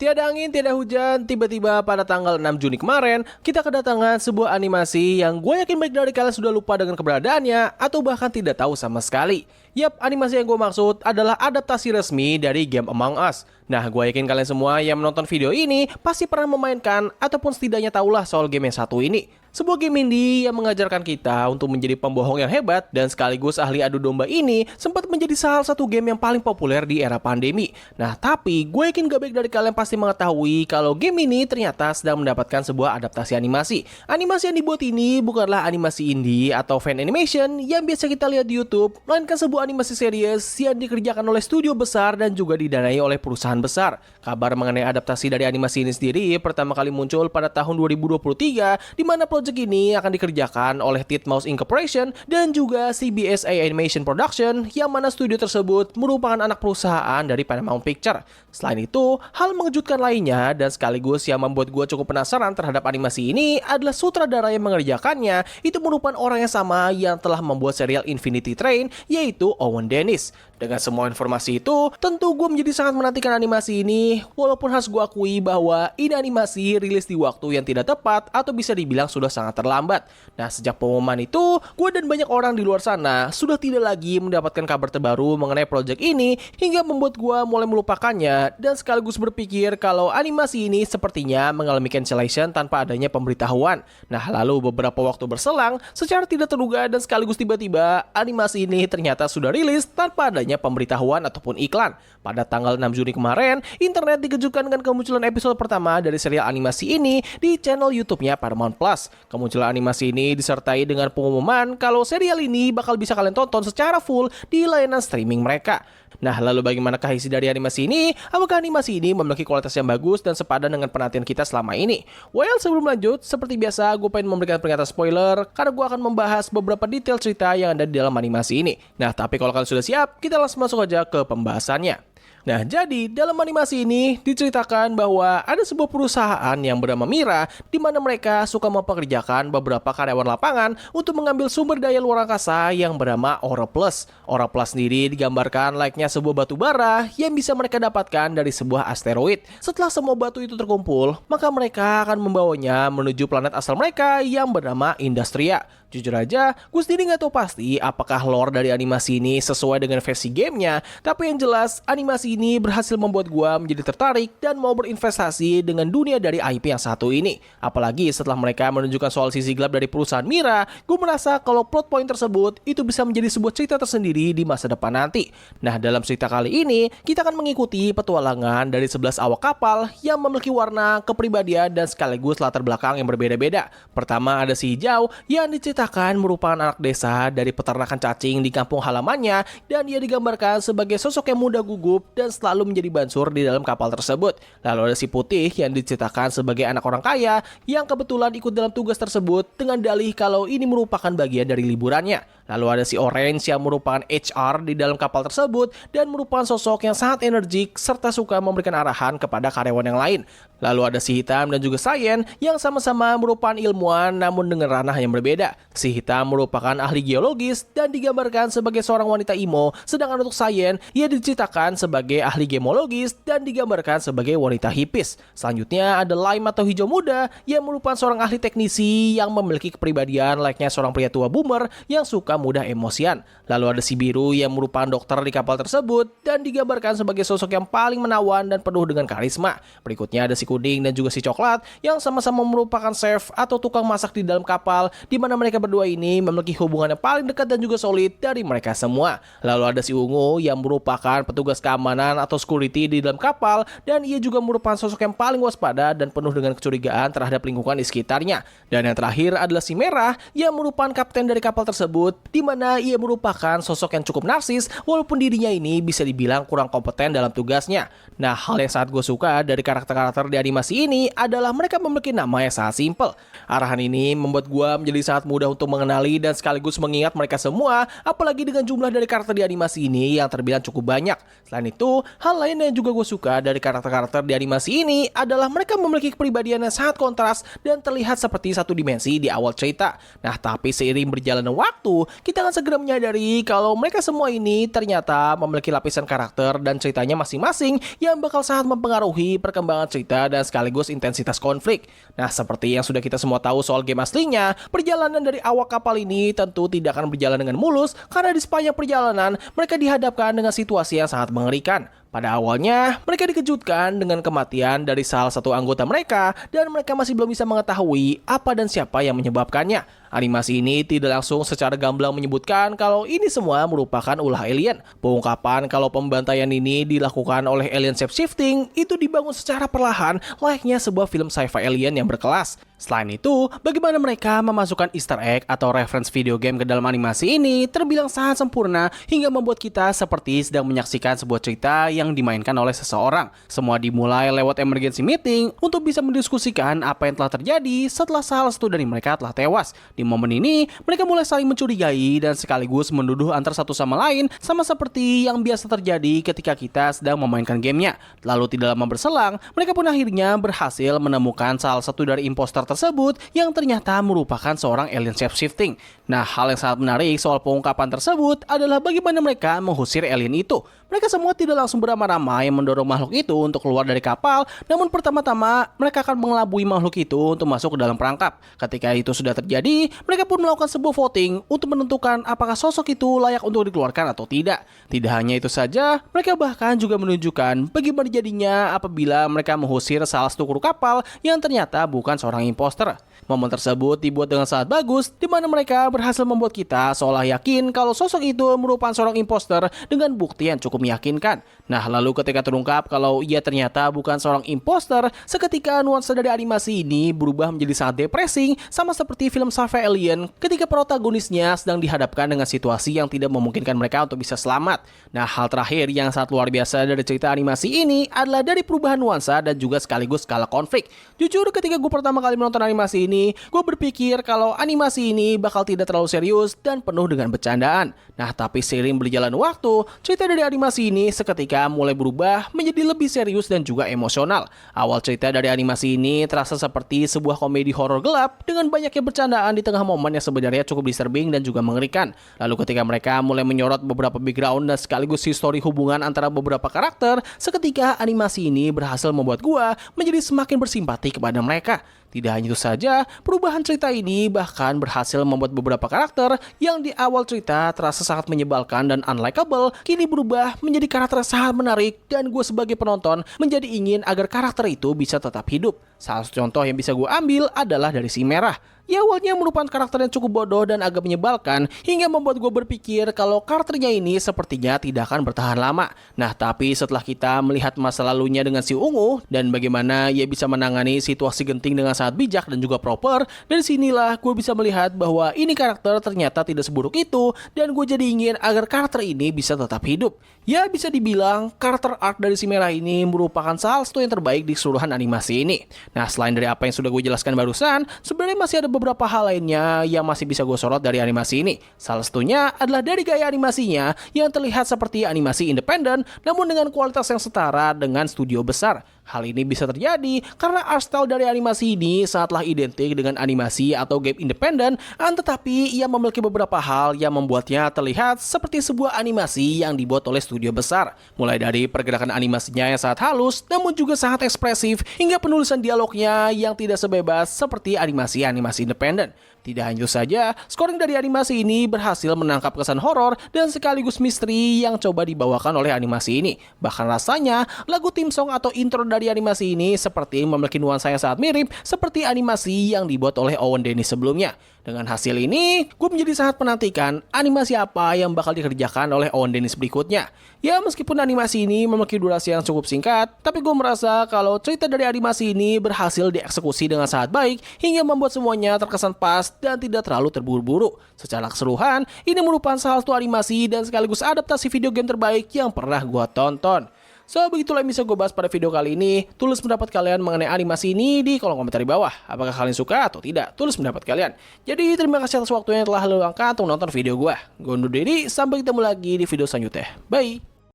Tiada angin, tiada hujan, tiba-tiba pada tanggal 6 Juni kemarin, kita kedatangan sebuah animasi yang gue yakin baik dari kalian sudah lupa dengan keberadaannya atau bahkan tidak tahu sama sekali. Yap, animasi yang gue maksud adalah adaptasi resmi dari game Among Us. Nah, gue yakin kalian semua yang menonton video ini pasti pernah memainkan ataupun setidaknya tahulah soal game yang satu ini. Sebuah game indie yang mengajarkan kita untuk menjadi pembohong yang hebat dan sekaligus ahli adu domba ini sempat menjadi salah satu game yang paling populer di era pandemi. Nah, tapi gue yakin gak baik dari kalian pasti mengetahui kalau game ini ternyata sedang mendapatkan sebuah adaptasi animasi. Animasi yang dibuat ini bukanlah animasi indie atau fan animation yang biasa kita lihat di YouTube, melainkan sebuah animasi serius yang dikerjakan oleh studio besar dan juga didanai oleh perusahaan besar. Kabar mengenai adaptasi dari animasi ini sendiri pertama kali muncul pada tahun 2023, di mana project ini akan dikerjakan oleh Titmouse Incorporation dan juga CBSA Animation Production, yang mana studio tersebut merupakan anak perusahaan dari Paramount Picture. Selain itu, hal mengejutkan lainnya dan sekaligus yang membuat gue cukup penasaran terhadap animasi ini adalah sutradara yang mengerjakannya itu merupakan orang yang sama yang telah membuat serial Infinity Train, yaitu Owen Dennis. Dengan semua informasi itu, tentu gue menjadi sangat menantikan animasi ini, walaupun harus gue akui bahwa ini animasi rilis di waktu yang tidak tepat atau bisa dibilang sudah sangat terlambat. Nah, sejak pengumuman itu, gue dan banyak orang di luar sana sudah tidak lagi mendapatkan kabar terbaru mengenai project ini hingga membuat gue mulai melupakannya dan sekaligus berpikir kalau animasi ini sepertinya mengalami cancellation tanpa adanya pemberitahuan. Nah, lalu beberapa waktu berselang, secara tidak terduga dan sekaligus tiba-tiba, animasi ini ternyata sudah rilis tanpa adanya pemberitahuan ataupun iklan. Pada tanggal 6 Juni kemarin, internet dikejutkan dengan kemunculan episode pertama dari serial animasi ini di channel YouTube-nya Paramount Plus. Kemunculan animasi ini disertai dengan pengumuman kalau serial ini bakal bisa kalian tonton secara full di layanan streaming mereka. Nah, lalu bagaimanakah isi dari animasi ini? Apakah animasi ini memiliki kualitas yang bagus dan sepadan dengan penantian kita selama ini? Well, sebelum lanjut, seperti biasa gue pengen memberikan peringatan spoiler karena gue akan membahas beberapa detail cerita yang ada di dalam animasi ini. Nah, tapi kalau kalian sudah siap, kita langsung masuk aja ke pembahasannya. Nah, jadi dalam animasi ini diceritakan bahwa ada sebuah perusahaan yang bernama Mira, di mana mereka suka mempekerjakan beberapa karyawan lapangan untuk mengambil sumber daya luar angkasa yang bernama Aura Plus. Aura Plus sendiri digambarkan layaknya sebuah batu bara yang bisa mereka dapatkan dari sebuah asteroid. Setelah semua batu itu terkumpul, maka mereka akan membawanya menuju planet asal mereka yang bernama Industria. Jujur aja, gue sendiri nggak tahu pasti apakah lore dari animasi ini sesuai dengan versi gamenya, tapi yang jelas animasi ini berhasil membuat gue menjadi tertarik dan mau berinvestasi dengan dunia dari IP yang satu ini. Apalagi setelah mereka menunjukkan soal sisi gelap dari perusahaan Mira, gue merasa kalau plot point tersebut itu bisa menjadi sebuah cerita tersendiri di masa depan nanti. Nah, dalam cerita kali ini, kita akan mengikuti petualangan dari 11 awak kapal yang memiliki warna, kepribadian, dan sekaligus latar belakang yang berbeda-beda. Pertama ada si Hijau yang diceritakan merupakan anak desa dari peternakan cacing di kampung halamannya, dan ia digambarkan sebagai sosok yang muda gugup dan selalu menjadi bansur di dalam kapal tersebut. Lalu ada si Putih yang diceritakan sebagai anak orang kaya yang kebetulan ikut dalam tugas tersebut dengan dalih kalau ini merupakan bagian dari liburannya. Lalu ada si Orange yang merupakan HR di dalam kapal tersebut dan merupakan sosok yang sangat energik serta suka memberikan arahan kepada karyawan yang lain. Lalu ada si Hitam dan juga Cyan yang sama-sama merupakan ilmuwan namun dengan ranah yang berbeda. Si Hitam merupakan ahli geologis dan digambarkan sebagai seorang wanita emo, sedangkan untuk Cyan ia diceritakan sebagai ahli gemologis dan digambarkan sebagai wanita hipis. Selanjutnya ada Lime atau Hijau Muda yang merupakan seorang ahli teknisi yang memiliki kepribadian layaknya seorang pria tua boomer yang suka mudah emosian. Lalu ada si Biru yang merupakan dokter di kapal tersebut dan digambarkan sebagai sosok yang paling menawan dan penuh dengan karisma. Berikutnya ada si Kuning dan juga si Coklat yang sama-sama merupakan chef atau tukang masak di dalam kapal, di mana mereka berdua ini memiliki hubungan yang paling dekat dan juga solid dari mereka semua. Lalu ada si Ungu yang merupakan petugas keamanan atau security di dalam kapal, dan ia juga merupakan sosok yang paling waspada dan penuh dengan kecurigaan terhadap lingkungan di sekitarnya. Dan yang terakhir adalah si Merah yang merupakan kapten dari kapal tersebut, di mana ia merupakan sosok yang cukup narsis walaupun dirinya ini bisa dibilang kurang kompeten dalam tugasnya. Nah, hal yang sangat gue suka dari karakter-karakter di animasi ini adalah mereka memiliki nama yang sangat simpel. Arahan ini membuat gue menjadi sangat mudah untuk mengenali dan sekaligus mengingat mereka semua, apalagi dengan jumlah dari karakter di animasi ini yang terbilang cukup banyak. Selain itu, itu, hal lain yang juga gue suka dari karakter-karakter di animasi ini adalah mereka memiliki kepribadian yang sangat kontras dan terlihat seperti satu dimensi di awal cerita. Nah, tapi seiring berjalannya waktu, kita akan segera menyadari kalau mereka semua ini ternyata memiliki lapisan karakter dan ceritanya masing-masing yang bakal sangat mempengaruhi perkembangan cerita dan sekaligus intensitas konflik. Nah, seperti yang sudah kita semua tahu soal game aslinya, perjalanan dari awak kapal ini tentu tidak akan berjalan dengan mulus karena di sepanjang perjalanan mereka dihadapkan dengan situasi yang sangat mengerikan. Pada awalnya, mereka dikejutkan dengan kematian dari salah satu anggota mereka dan mereka masih belum bisa mengetahui apa dan siapa yang menyebabkannya. Animasi ini tidak langsung secara gamblang menyebutkan kalau ini semua merupakan ulah alien. Pengungkapan kalau pembantaian ini dilakukan oleh alien shape-shifting itu dibangun secara perlahan layaknya sebuah film sci-fi alien yang berkelas. Selain itu, bagaimana mereka memasukkan easter egg atau reference video game ke dalam animasi ini terbilang sangat sempurna hingga membuat kita seperti sedang menyaksikan sebuah cerita yang dimainkan oleh seseorang. Semua dimulai lewat emergency meeting untuk bisa mendiskusikan apa yang telah terjadi setelah salah satu dari mereka telah tewas. Di momen ini, mereka mulai saling mencurigai dan sekaligus menduduh antar satu sama lain, sama seperti yang biasa terjadi ketika kita sedang memainkan gamenya. Lalu tidak lama berselang, mereka pun akhirnya berhasil menemukan salah satu dari imposter tersebut yang ternyata merupakan seorang alien shape-shifting. Nah, hal yang sangat menarik soal pengungkapan tersebut adalah bagaimana mereka mengusir alien itu. Mereka semua tidak langsung beramai-ramai mendorong makhluk itu untuk keluar dari kapal, namun pertama-tama mereka akan mengelabui makhluk itu untuk masuk ke dalam perangkap. Ketika itu sudah terjadi, mereka pun melakukan sebuah voting untuk menentukan apakah sosok itu layak untuk dikeluarkan atau tidak. Tidak hanya itu saja, mereka bahkan juga menunjukkan bagaimana jadinya apabila mereka mengusir salah satu kru kapal yang ternyata bukan seorang imposter. Momen tersebut dibuat dengan sangat bagus, di mana mereka berhasil membuat kita seolah yakin kalau sosok itu merupakan seorang imposter dengan bukti yang cukup meyakinkan. Nah, lalu ketika terungkap kalau ia ternyata bukan seorang imposter, seketika nuansa dari animasi ini berubah menjadi sangat depressing, sama seperti film sci-fi alien ketika protagonisnya sedang dihadapkan dengan situasi yang tidak memungkinkan mereka untuk bisa selamat. Nah, hal terakhir yang sangat luar biasa dari cerita animasi ini adalah dari perubahan nuansa dan juga sekaligus skala konflik. Jujur, ketika gue pertama kali menonton animasi ini, gue berpikir kalau animasi ini bakal tidak terlalu serius dan penuh dengan bercandaan. Nah, tapi seiring berjalan waktu, cerita dari animasi ini seketika mulai berubah menjadi lebih serius dan juga emosional. Awal cerita dari animasi ini terasa seperti sebuah komedi horor gelap dengan banyaknya bercandaan di tengah momen yang sebenarnya cukup disturbing dan juga mengerikan. Lalu ketika mereka mulai menyorot beberapa background dan sekaligus histori hubungan antara beberapa karakter, seketika animasi ini berhasil membuat gua menjadi semakin bersimpati kepada mereka. Tidak hanya itu saja, perubahan cerita ini bahkan berhasil membuat beberapa karakter yang di awal cerita terasa sangat menyebalkan dan unlikable, kini berubah menjadi karakter sangat menarik dan gue sebagai penonton menjadi ingin agar karakter itu bisa tetap hidup. Salah satu contoh yang bisa gue ambil adalah dari si Merah. Ia awalnya merupakan karakter yang cukup bodoh dan agak menyebalkan hingga membuat gue berpikir kalau karakternya ini sepertinya tidak akan bertahan lama. Nah, tapi setelah kita melihat masa lalunya dengan si Ungu dan bagaimana ia bisa menangani situasi genting dengan sangat bijak dan juga proper, dari sinilah gue bisa melihat bahwa ini karakter ternyata tidak seburuk itu dan gue jadi ingin agar karakter ini bisa tetap hidup. Ya, bisa dibilang karakter arc dari si Merah ini merupakan salah satu yang terbaik di keseluruhan animasi ini. Nah, selain dari apa yang sudah gue jelaskan barusan, sebenarnya masih ada beberapa hal lainnya yang masih bisa gue sorot dari animasi ini. Salah satunya adalah dari gaya animasinya yang terlihat seperti animasi independen namun dengan kualitas yang setara dengan studio besar. Hal ini bisa terjadi karena art style dari animasi ini sangatlah identik dengan animasi atau game independen, tetapi ia memiliki beberapa hal yang membuatnya terlihat seperti sebuah animasi yang dibuat oleh studio besar. Mulai dari pergerakan animasinya yang sangat halus namun juga sangat ekspresif hingga penulisan dialognya yang tidak sebebas seperti animasi-animasi independen. Tidak hanya itu saja, scoring dari animasi ini berhasil menangkap kesan horor dan sekaligus misteri yang coba dibawakan oleh animasi ini. Bahkan rasanya, lagu theme song atau intro dari animasi ini seperti memiliki nuansa yang sangat mirip seperti animasi yang dibuat oleh Owen Dennis sebelumnya. Dengan hasil ini, gue menjadi sangat menantikan animasi apa yang bakal dikerjakan oleh Owen Dennis berikutnya. Ya, meskipun animasi ini memiliki durasi yang cukup singkat, tapi gue merasa kalau cerita dari animasi ini berhasil dieksekusi dengan sangat baik hingga membuat semuanya terkesan pas dan tidak terlalu terburu-buru. Secara keseluruhan, ini merupakan salah satu animasi dan sekaligus adaptasi video game terbaik yang pernah gue tonton. So, begitulah yang bisa gue bahas pada video kali ini. Tulis pendapat kalian mengenai animasi ini di kolom komentar di bawah. Apakah kalian suka atau tidak? Tulis pendapat kalian. Jadi, terima kasih atas waktunya yang telah luangkan untuk menonton video gue. Gue undur diri, sampai ketemu lagi di video selanjutnya. Bye!